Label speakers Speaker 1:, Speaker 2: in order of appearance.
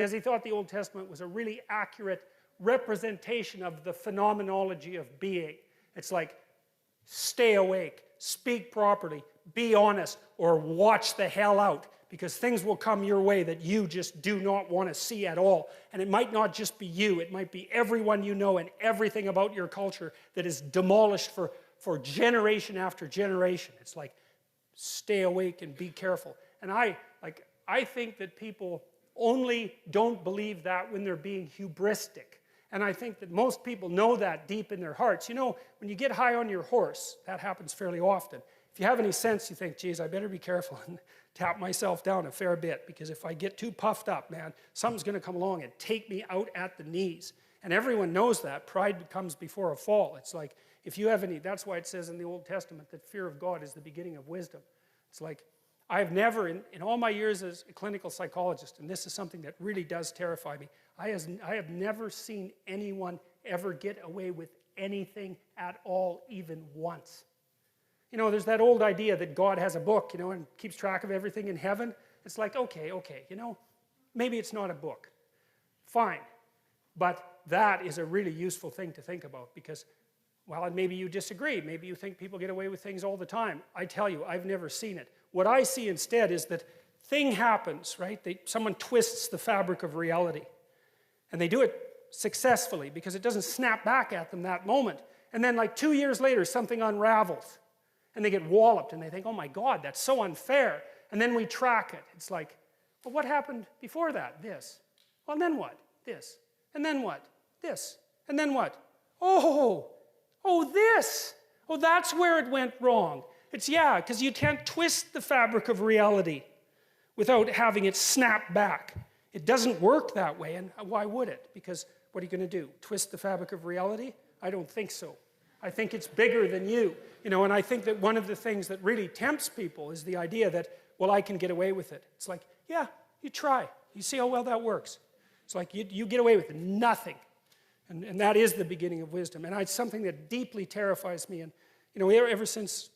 Speaker 1: Because he thought the Old Testament was a really accurate representation of the phenomenology of being. It's like, stay awake, speak properly, be honest, or watch the hell out. Because things will come your way that you just do not want to see at all. And it might not just be you, it might be everyone you know and everything about your culture that is demolished for generation after generation. It's like, stay awake and be careful. And I think that people only don't believe that when they're being hubristic. And I think that most people know that deep in their hearts. You know, when you get high on your horse, that happens fairly often. If you have any sense, you think, geez, I better be careful and tap myself down a fair bit, because if I get too puffed up, man, something's going to come along and take me out at the knees. And everyone knows that. Pride comes before a fall. It's like, if you have any, that's why it says in the Old Testament that fear of God is the beginning of wisdom. It's like, I've never, in all my years as a clinical psychologist, and this is something that really does terrify me, I have never seen anyone ever get away with anything at all, even once. You know, there's that old idea that God has a book, you know, and keeps track of everything in heaven. It's like, okay, you know, maybe it's not a book. Fine. But that is a really useful thing to think about, because, well, maybe you disagree. Maybe you think people get away with things all the time. I tell you, I've never seen it. What I see instead is that thing happens, right? Someone twists the fabric of reality. And they do it successfully because it doesn't snap back at them that moment. And then like 2 years later, something unravels. And they get walloped and they think, oh my God, that's so unfair. And then we track it. It's like, well, what happened before that? This. Well, and then what? This. And then what? This. And then what? Oh, this. Oh, that's where it went wrong. It's, yeah, because you can't twist the fabric of reality without having it snap back. It doesn't work that way, and why would it? Because what are you going to do? Twist the fabric of reality? I don't think so. I think it's bigger than you. You know, and I think that one of the things that really tempts people is the idea that, well, I can get away with it. It's like, yeah, you try. You see how well that works. It's like you get away with nothing. And that is the beginning of wisdom. And it's something that deeply terrifies me. And, you know, ever since